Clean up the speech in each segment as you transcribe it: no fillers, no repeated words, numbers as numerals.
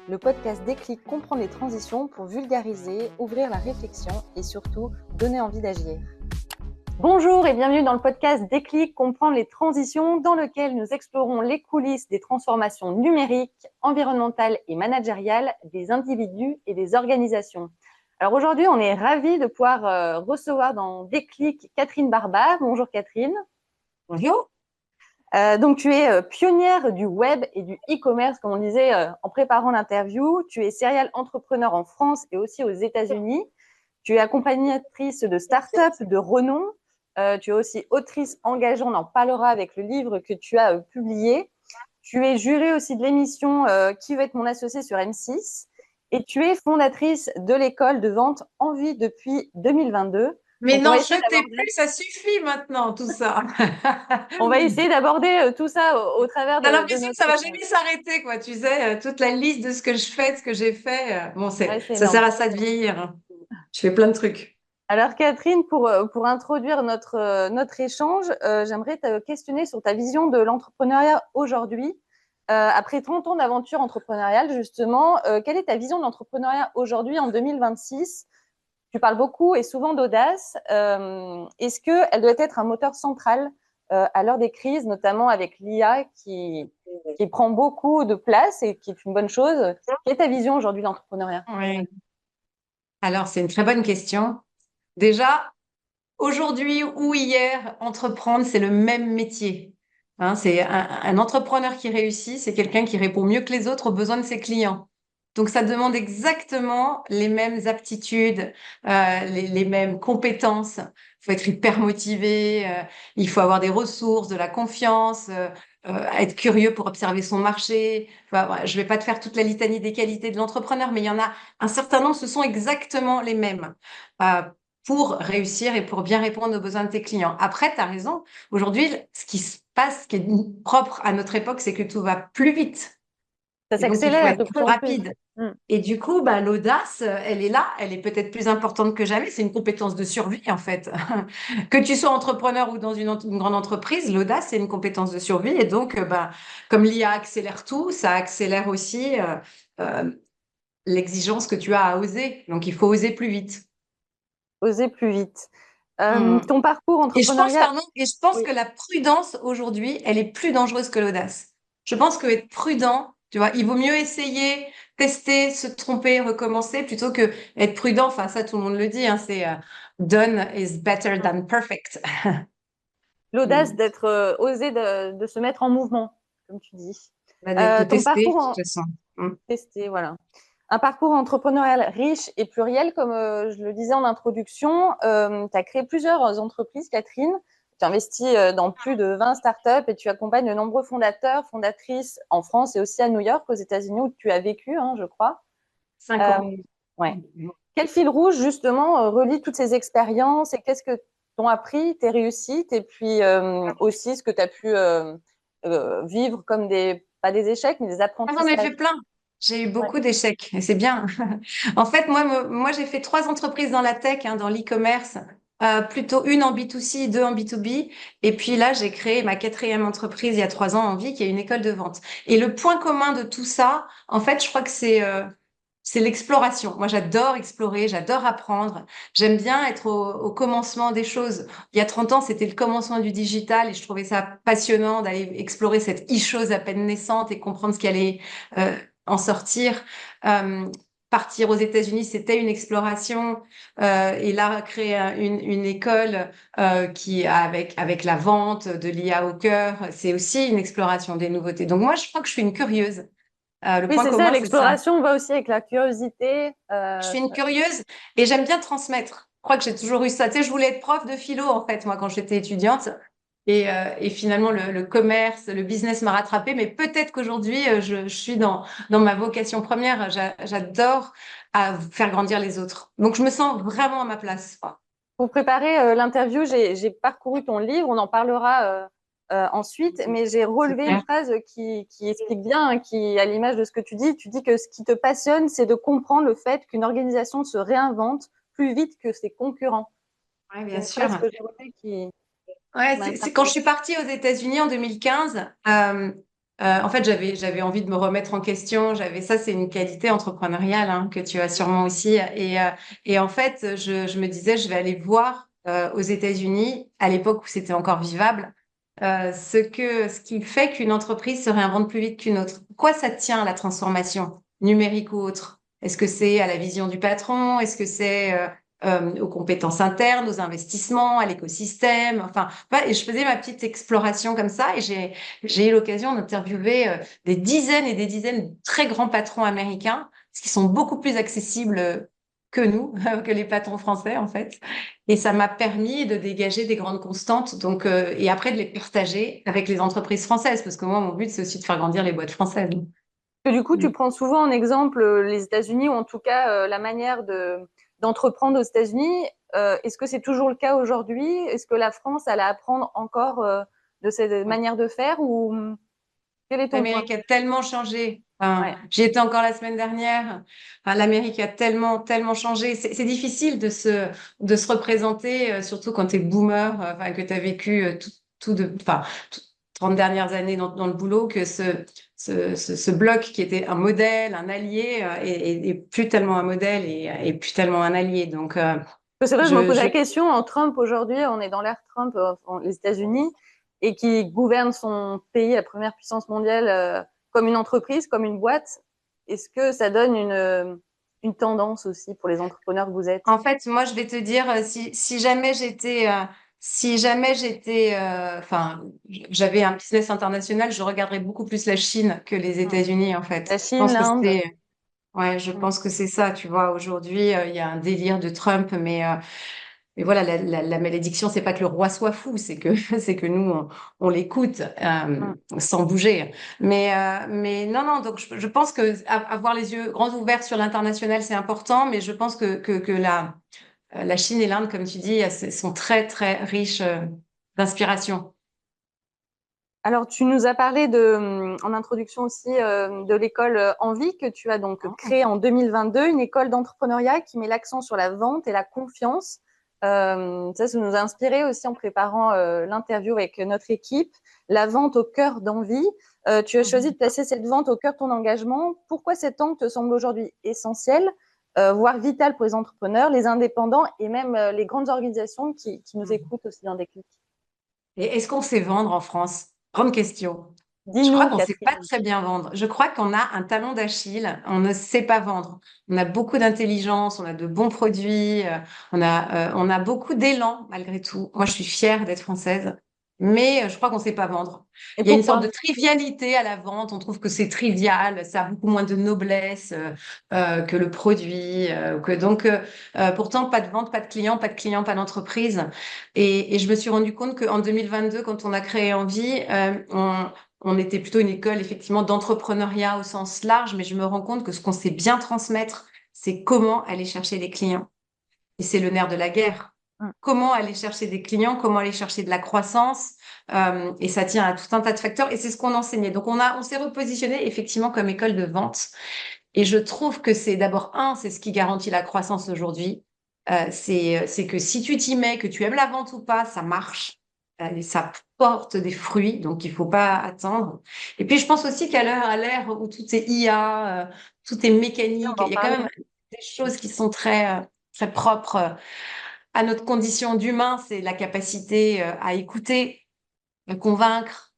Le podcast Déclic comprend les transitions pour vulgariser, ouvrir la réflexion et surtout donner envie d'agir. Bonjour et bienvenue dans le podcast Déclic comprendre les transitions dans lequel nous explorons les coulisses des transformations numériques, environnementales et managériales des individus et des organisations. Alors aujourd'hui, on est ravis de pouvoir recevoir dans Déclic Catherine Barba. Bonjour Catherine. Bonjour. Donc, tu es pionnière du web et du e-commerce, comme on disait en préparant l'interview. Tu es serial entrepreneur en France et aussi aux États-Unis. Tu es accompagnatrice de start-up de renom. Tu es aussi autrice engagée, on en parlera avec le livre que tu as publié. Tu es jurée aussi de l'émission Qui veut être mon associé sur M6. Et tu es fondatrice de l'école de vente Envie depuis 2022. Mais Donc, on va non, je essayer t'ai d'aborder... plus, ça suffit maintenant, tout ça. On va essayer d'aborder tout ça au travers T'as de l'impression que notre ça va échange. jamais s'arrêter, quoi. Tu sais, toute la liste de ce que je fais, de ce que j'ai fait. Bon, Ouais, c'est ça énorme. sert à ça de vieillir, hein. Je fais plein de trucs. Alors Catherine, pour introduire notre échange, j'aimerais te questionner sur ta vision de l'entrepreneuriat aujourd'hui. Après 30 ans d'aventure entrepreneuriale, justement, quelle est ta vision de l'entrepreneuriat aujourd'hui en 2026? Tu parles beaucoup et souvent d'audace. Est-ce qu'elle doit être un moteur central à l'heure des crises, notamment avec l'IA qui prend beaucoup de place et qui est une bonne chose? Quelle est ta vision aujourd'hui de l'entrepreneuriat? Oui. Alors, c'est une très bonne question. Déjà, aujourd'hui ou hier, entreprendre, c'est le même métier. Hein, c'est un entrepreneur qui réussit, c'est quelqu'un qui répond mieux que les autres aux besoins de ses clients. Donc, ça demande exactement les mêmes aptitudes, les mêmes compétences. Il faut être hyper motivé, il faut avoir des ressources, de la confiance, être curieux pour observer son marché. Enfin, voilà, je vais pas te faire toute la litanie des qualités de l'entrepreneur, mais il y en a un certain nombre, ce sont exactement les mêmes. Euh, pour réussir et pour bien répondre aux besoins de tes clients. Après, tu as raison. Aujourd'hui, ce qui se passe, ce qui est propre à notre époque, c'est que tout va plus vite. Ça Et donc, il faut s'accélère de être plus plus en plus. rapide. Et du coup, bah, l'audace, elle est là, elle est peut-être plus importante que jamais. C'est une compétence de survie, en fait. Que tu sois entrepreneur ou dans une grande entreprise, l'audace, c'est une compétence de survie. Et donc, bah, comme l'IA accélère tout, ça accélère aussi euh, l'exigence que tu as à oser. Donc, il faut oser plus vite. Oser plus vite. Hmm. Ton parcours Et je pense, entrepreneurial, pardon, et je pense oui, que la prudence aujourd'hui, elle est plus dangereuse que l'audace. Je pense que être prudent, tu vois, il vaut mieux essayer, tester, se tromper, recommencer, plutôt que être prudent. Enfin, ça, tout le monde le dit, hein, c'est done is better than perfect. l'audace Hmm. d'être osé de se mettre en mouvement, comme tu dis. Bah, de Ton tester, parcours de en toute façon. Hmm. testé, voilà. Un parcours entrepreneurial riche et pluriel, comme je le disais en introduction. Tu as créé plusieurs entreprises, Catherine. Tu investis dans plus de 20 startups et tu accompagnes de nombreux fondateurs, fondatrices en France et aussi à New York, aux États-Unis, où tu as vécu, hein, je crois. 5 ans. Euh, ouais. Quel fil rouge, justement, relie toutes ces expériences et qu'est-ce que t'ont appris, tes réussites et puis aussi ce que tu as pu vivre comme pas des échecs, mais des Ah, j'en ai apprentissages. fait plein. J'ai eu Ouais. beaucoup d'échecs et c'est bien. En fait, moi, j'ai fait 3 entreprises dans la tech, hein, dans l'e-commerce, plutôt une en B2C, 2 en B2B. Et puis là, j'ai créé ma 4e entreprise il y a 3 ans en vie, qui est une école de vente. Et le point commun de tout ça, en fait, je crois que c'est l'exploration. Moi, j'adore explorer, j'adore apprendre. J'aime bien être au commencement des choses. Il y a 30 ans, c'était le commencement du digital et je trouvais ça passionnant d'aller explorer cette e-chose à peine naissante et comprendre ce qui allait euh, en sortir. Euh, Partir aux États-Unis, c'était une exploration. Et là, créer une école qui avec la vente, de l'IA au cœur, c'est aussi une exploration des nouveautés. Donc moi, je crois que je suis une curieuse. Le Oui, point c'est ça, commun, c'est ça. l'exploration va aussi avec la curiosité. Je suis une curieuse et j'aime bien transmettre. Je crois que j'ai toujours eu ça. Tu sais, je voulais être prof de philo, en fait, moi, quand j'étais étudiante. Et finalement, le commerce, le business m'a rattrapée. Mais peut-être qu'aujourd'hui, je suis dans ma vocation première. J'adore faire grandir les autres. Donc, je me sens vraiment à ma place. Pour préparer l'interview, j'ai parcouru ton livre, on en parlera ensuite, mais j'ai relevé une Super. phrase qui explique bien, hein, qui à l'image de ce que tu dis. Tu dis que ce qui te passionne, c'est de comprendre le fait qu'une organisation se réinvente plus vite que ses concurrents. Oui, C'est bien une sûr. phrase que j'ai relevée qui Ouais, m'a c'est quand je interpellée. suis partie aux États-Unis en 2015. En fait, j'avais envie de me remettre en question. Ça, c'est une qualité entrepreneuriale hein, que tu as sûrement aussi. Et en fait, je me disais, je vais aller voir aux États-Unis, à l'époque où c'était encore vivable, ce qui fait qu'une entreprise se réinvente plus vite qu'une autre. Pourquoi ça tient à la transformation numérique ou autre? Est-ce que c'est à la vision du patron? Est-ce que c'est aux compétences internes, aux investissements, à l'écosystème? Enfin, et je faisais ma petite exploration comme ça et j'ai eu l'occasion d'interviewer des dizaines et des dizaines de très grands patrons américains, qui sont beaucoup plus accessibles que nous, que les patrons français en fait. Et ça m'a permis de dégager des grandes constantes, donc et après de les partager avec les entreprises françaises, parce que moi mon but c'est aussi de faire grandir les boîtes françaises. Et du coup, tu Mm. prends souvent en exemple les États-Unis, ou en tout cas la manière d'entreprendre aux États-Unis. Est-ce que c'est toujours le cas aujourd'hui? Est-ce que la France, elle a à apprendre encore de cette manière de faire, ou quel est ton point L'Amérique a tellement changé. Enfin, Ouais. j'y étais encore la semaine dernière. Enfin, l'Amérique a tellement, tellement changé. C'est difficile de se représenter, surtout quand tu es boomer, enfin, que tu as vécu enfin, 30 dernières années dans le boulot, que ce bloc qui était un modèle, un allié, est plus tellement un modèle et plus tellement un allié. Donc, C'est vrai, je me je, pose je, la question, en Trump aujourd'hui, on est dans l'ère Trump, les États-Unis, et qui gouverne son pays, la première puissance mondiale, comme une entreprise, comme une boîte. Est-ce que ça donne une tendance aussi pour les entrepreneurs que vous êtes? En fait, moi, je vais te dire, si jamais enfin, j'avais un business international, je regarderais beaucoup plus la Chine que les Mm. États-Unis, en fait. La Chine, l'Inde. Ouais, je Mm. pense que c'est ça, tu vois. Aujourd'hui, il y a un délire de Trump, mais voilà, la malédiction, c'est pas que le roi soit fou, c'est que, c'est que nous, on l'écoute, Mm. sans bouger. Mais non, non, donc je pense que avoir les yeux grands ouverts sur l'international, c'est important, mais je pense que la Chine et l'Inde, comme tu dis, sont très, très riches d'inspiration. Alors, tu nous as parlé en introduction aussi de l'école Envie que tu as donc créée en 2022, une école d'entrepreneuriat qui met l'accent sur la vente et la confiance. Ça nous a inspiré aussi en préparant l'interview avec notre équipe. La vente au cœur d'Envie. Tu as choisi de placer cette vente au cœur de ton engagement. Pourquoi cet angle te semble aujourd'hui essentiel, voire vital pour les entrepreneurs, les indépendants et même les grandes organisations qui nous écoutent aussi dans des clics? Et est-ce qu'on sait vendre en France? Grande question. Je crois Dis-nous, qu'on ne sait pas Catherine. très bien vendre. Je crois qu'on a un talon d'Achille. On ne sait pas vendre. On a beaucoup d'intelligence, on a de bons produits, on a beaucoup d'élan malgré tout. Moi, je suis fière d'être française, mais je crois qu'on ne sait pas vendre. Et Il y a une sorte pourquoi? de trivialité à la vente. On trouve que c'est trivial, ça a beaucoup moins de noblesse que le produit. Pourtant, pas de vente, pas de clients, pas de clients, pas d'entreprise. Et je me suis rendu compte qu'en 2022, quand on a créé Envie, on était plutôt une école effectivement d'entrepreneuriat au sens large, mais je me rends compte que ce qu'on sait bien transmettre, c'est comment aller chercher des clients. Et c'est le nerf de la guerre. Mm. Comment aller chercher des clients, comment aller chercher de la croissance, et ça tient à tout un tas de facteurs. Et c'est ce qu'on enseignait. Donc on s'est repositionné effectivement comme école de vente. Et je trouve que c'est d'abord c'est ce qui garantit la croissance aujourd'hui. C'est que si tu t'y mets, que tu aimes la vente ou pas, ça marche. Et ça porte des fruits, donc il faut pas attendre. Et puis je pense aussi à l'ère où tout est IA, tout est On mécanique, va il en y a quand parler. même des choses qui sont très, très propres à notre condition d'humain. C'est la capacité à écouter, à convaincre,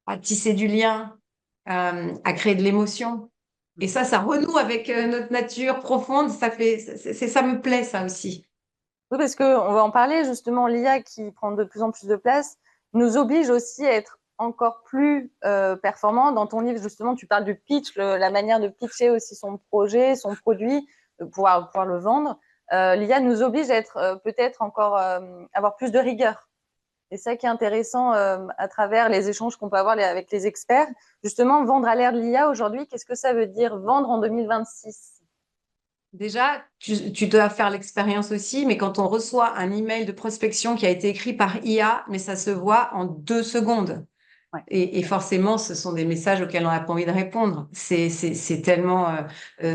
à tisser du lien, à créer de l'émotion. Et ça renoue avec notre nature profonde. Ça me plaît, ça aussi. Oui, parce qu'on va en parler justement, l'IA qui prend de plus en plus de place nous oblige aussi à être encore plus performant. Dans ton livre, justement, tu parles du pitch, la manière de pitcher aussi son projet, son produit, pouvoir le vendre. L'IA nous oblige à être peut-être encore avoir plus de rigueur. Et ça qui est intéressant à travers les échanges qu'on peut avoir avec les experts. Justement, vendre à l'ère de l'IA aujourd'hui, qu'est-ce que ça veut dire vendre en 2026? Déjà, tu dois faire l'expérience aussi, mais quand on reçoit un email de prospection qui a été écrit par IA, mais ça se voit en 2 secondes. Ouais. Et forcément, ce sont des messages auxquels on n'a pas envie de répondre. C'est tellement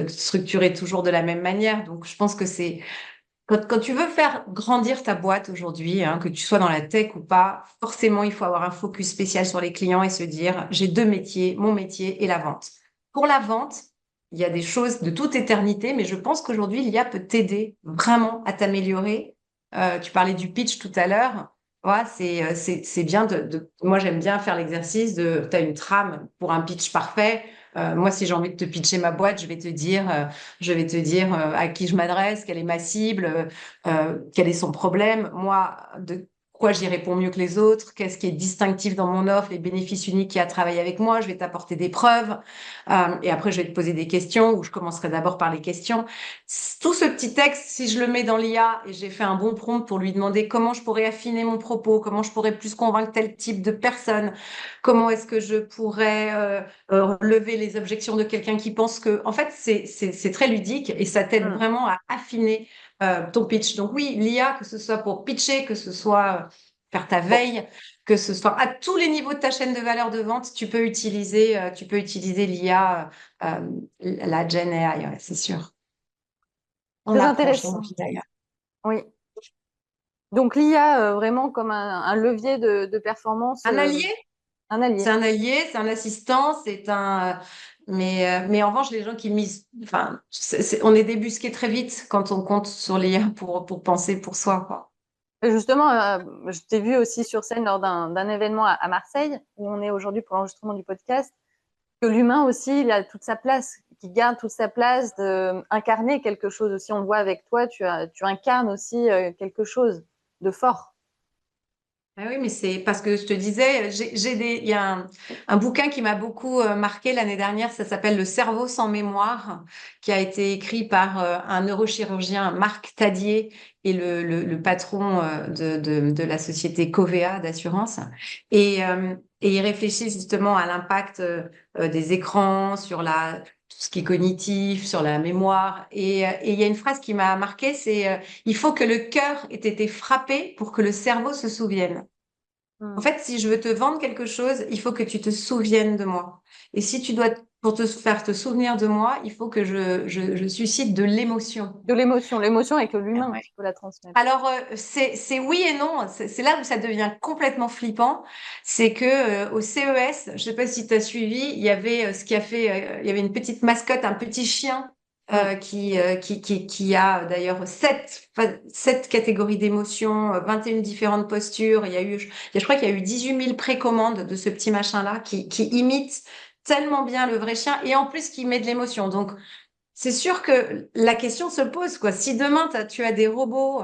structuré toujours de la même manière. Donc, je pense que Quand tu veux faire grandir ta boîte aujourd'hui, hein, que tu sois dans la tech ou pas, forcément, il faut avoir un focus spécial sur les clients et se dire, j'ai deux métiers, mon métier et la vente. Pour la vente, il y a des choses de toute éternité, mais je pense qu'aujourd'hui, l'IA peut t'aider vraiment à t'améliorer. Tu parlais du pitch tout à l'heure. Ouais, c'est bien moi, j'aime bien faire l'exercice de, tu as une trame pour un pitch parfait. Moi, si j'ai envie de te pitcher ma boîte, je vais te dire à qui je m'adresse, quelle est ma cible, quel est son problème, moi, de quoi j'y réponds mieux que les autres, qu'est-ce qui est distinctif dans mon offre, les bénéfices uniques qui a travaillé avec moi, je vais t'apporter des preuves, et après je vais te poser des questions, ou je commencerai d'abord par les questions. Tout ce petit texte, si je le mets dans l'IA et j'ai fait un bon prompt pour lui demander comment je pourrais affiner mon propos, comment je pourrais plus convaincre tel type de personne, comment est-ce que je pourrais lever les objections de quelqu'un qui pense que, en fait, c'est très ludique et ça t'aide Mm. vraiment à affiner ton pitch. Donc oui, l'IA, que ce soit pour pitcher, que ce soit faire ta Bon. veille, que ce soit à tous les niveaux de ta chaîne de valeur de vente, tu peux utiliser l'IA, la Gen AI, ouais, c'est sûr. On Très apprend chez nous intéressant. d'ailleurs. Oui. Donc l'IA vraiment comme un levier de performance, Un allié, un c'est allié. un allié, c'est un assistant, mais en revanche, les gens qui misent, enfin, on est débusqué très vite quand on compte sur l'IA pour penser pour soi, quoi. Et justement, je t'ai vu aussi sur scène lors d'un événement à Marseille, où on est aujourd'hui pour l'enregistrement du podcast, que l'humain aussi, il a toute sa place, qui garde toute sa place d'incarner quelque chose aussi. On le voit avec toi, tu incarnes aussi quelque chose de fort. Ah oui, mais c'est parce que je te disais, il y a un bouquin qui m'a beaucoup marqué l'année dernière, ça s'appelle Le cerveau sans mémoire, qui a été écrit par un neurochirurgien, Marc Tadier, et le patron de la société Covea d'assurance. Et il réfléchit justement à l'impact des écrans sur tout ce qui est cognitif, sur la mémoire. Et il y a une phrase qui m'a marquée, c'est il faut que le cœur ait été frappé pour que le cerveau se souvienne. En Mm. fait, si je veux te vendre quelque chose, il faut que tu te souviennes de moi. Et si tu dois, pour te faire te souvenir de moi, il faut que je suscite de l'émotion. De l'émotion, l'émotion avec l'humain Ouais. qui peut la transmettre. Alors, c'est oui et non. C'est là où ça devient complètement flippant. C'est que au CES, je sais pas si tu as suivi, il y avait ce qui a fait, il y avait une petite mascotte, un petit chien Mm. qui a d'ailleurs sept catégories d'émotions, 21 différentes postures. Je crois qu'il y a eu 18 000 précommandes de ce petit machin-là qui imite tellement bien le vrai chien et en plus qui met de l'émotion. Donc, c'est sûr que la question se pose, quoi. Si demain tu as des robots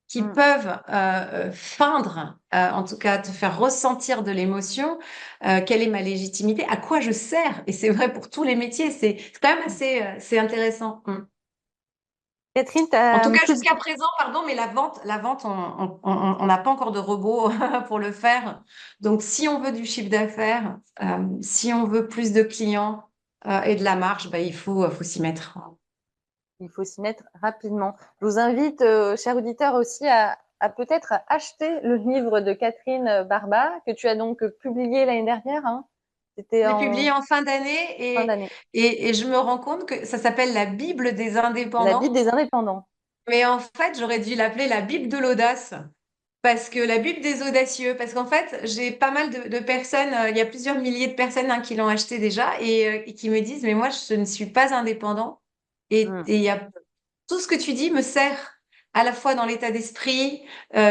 qui Mm. peuvent feindre, en tout cas te faire ressentir de l'émotion, quelle est ma légitimité? À quoi je sers? Et c'est vrai pour tous les métiers, c'est quand même Mm. assez, c'est intéressant. Mm. Catherine, tu En tout as cas, jusqu'à présent, pardon, mais la vente, on n'a pas encore de robot pour le faire. Donc, si on veut du chiffre d'affaires, si on veut plus de clients et de la marge, bah, il faut s'y mettre. il faut s'y mettre rapidement. Je vous invite, chers auditeurs, aussi à peut-être acheter le livre de Catherine Barba, que tu as donc publié l'année dernière, hein. C'était J'ai en publié en fin d'année fin et, d'année. et, et je me rends compte que ça s'appelle la Bible des La indépendants. Bible des indépendants. Mais en fait, j'aurais dû l'appeler la Bible de l'audace. Parce que la Bible des audacieux, parce qu'en fait, j'ai pas mal de personnes, il y a plusieurs milliers de personnes hein, qui l'ont acheté déjà et qui me disent, mais moi, je ne suis pas indépendant. Et Mm. il y a tout ce que tu dis me sert à la fois dans l'état d'esprit,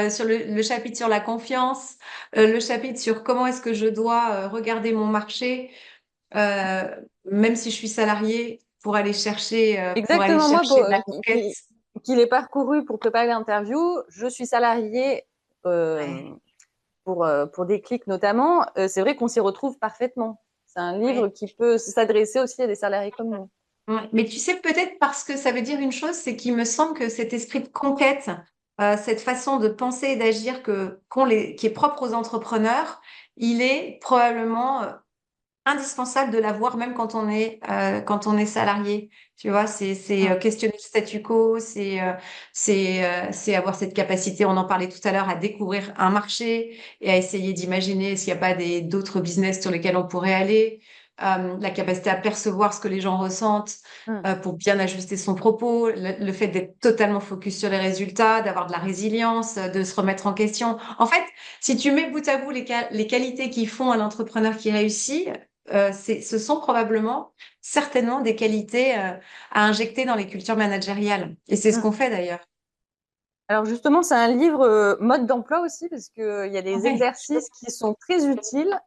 sur le chapitre sur la confiance, le chapitre sur comment est-ce que je dois regarder mon marché, euh, même si je suis salariée, pour aller Exactement, moi, chercher de la conquête. qui l'ai parcouru pour préparer l'interview, je suis salariée Ouais, pour des clics notamment. C'est vrai qu'on s'y retrouve parfaitement. C'est un livre ouais. qui peut s'adresser aussi à des salariés comme nous. Ouais. Mais tu sais, peut-être parce que ça veut dire une chose, c'est qu'il me semble que cet esprit de conquête, cette façon de penser et d'agir qui est propre aux entrepreneurs, il est probablement indispensable de l'avoir même quand on est salarié. Tu vois, c'est Mm. questionner le statu quo, c'est avoir cette capacité, on en parlait tout à l'heure, à découvrir un marché et à essayer d'imaginer s'il n'y a pas d'autres business sur lesquels on pourrait aller. la capacité à percevoir ce que les gens ressentent Mm. pour bien ajuster son propos, le fait d'être totalement focus sur les résultats, d'avoir de la résilience, de se remettre en question. En fait, si tu mets bout à bout les qualités qui font un entrepreneur qui réussit, ce sont probablement, certainement des qualités à injecter dans les cultures managériales. Et c'est ce Mm. qu'on fait d'ailleurs. Alors justement, c'est un livre mode d'emploi aussi, parce qu'il y a des Ouais. exercices qui sont très utiles,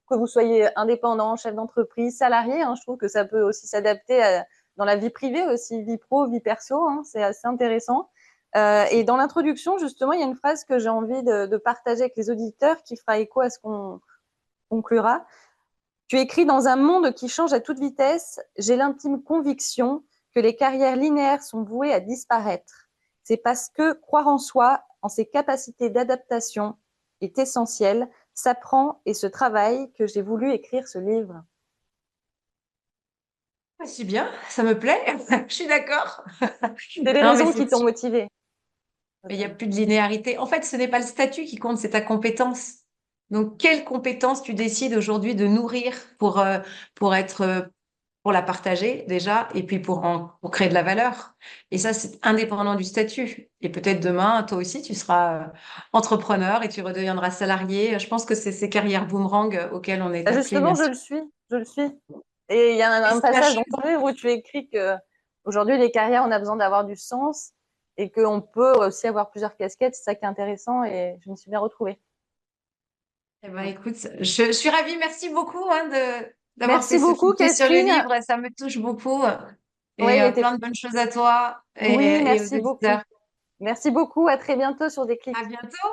que vous soyez indépendant, chef d'entreprise, salarié. Hein, je trouve que ça peut aussi s'adapter dans la vie privée aussi, vie pro, vie perso. Hein, c'est assez intéressant. Et dans l'introduction, justement, il y a une phrase que j'ai envie de partager avec les auditeurs qui fera écho à ce qu'on conclura. Tu écris dans un monde qui change à toute vitesse, j'ai l'intime conviction que les carrières linéaires sont vouées à disparaître. C'est parce que croire en soi, en ses capacités d'adaptation est essentiel, s'apprend et se travaille que j'ai voulu écrire ce livre. Ah, si bien, ça me plaît, je suis d'accord. C'est les Non, mais raisons c'est qui t'ont sûr. motivé. Mais il n'y a plus de linéarité. En fait, ce n'est pas le statut qui compte, c'est ta compétence. Donc, quelle compétence tu décides aujourd'hui de nourrir pour être, pour la partager déjà, et puis pour créer de la valeur. Et ça, c'est indépendant du statut. Et peut-être demain, toi aussi, tu seras entrepreneur et tu redeviendras salarié. Je pense que c'est ces carrières boomerang auxquelles on est appelé, Justement, bien je sûr. le suis, je le suis. Et il y a Et un c'est la passage dans chose. ton livre où tu écris que aujourd'hui les carrières, on a besoin d'avoir du sens et qu'on peut aussi avoir plusieurs casquettes. C'est ça qui est intéressant et je me suis bien retrouvée. Eh ben, écoute, je suis ravie. Merci beaucoup d'avoir fait Merci ce beaucoup, focus sur le Catherine. livre. Ça me touche beaucoup. Oui, Et il était. plein de bonnes choses à toi Oui, et aux merci beaucoup. auditeurs. Merci beaucoup. À très bientôt sur Déclic. À bientôt.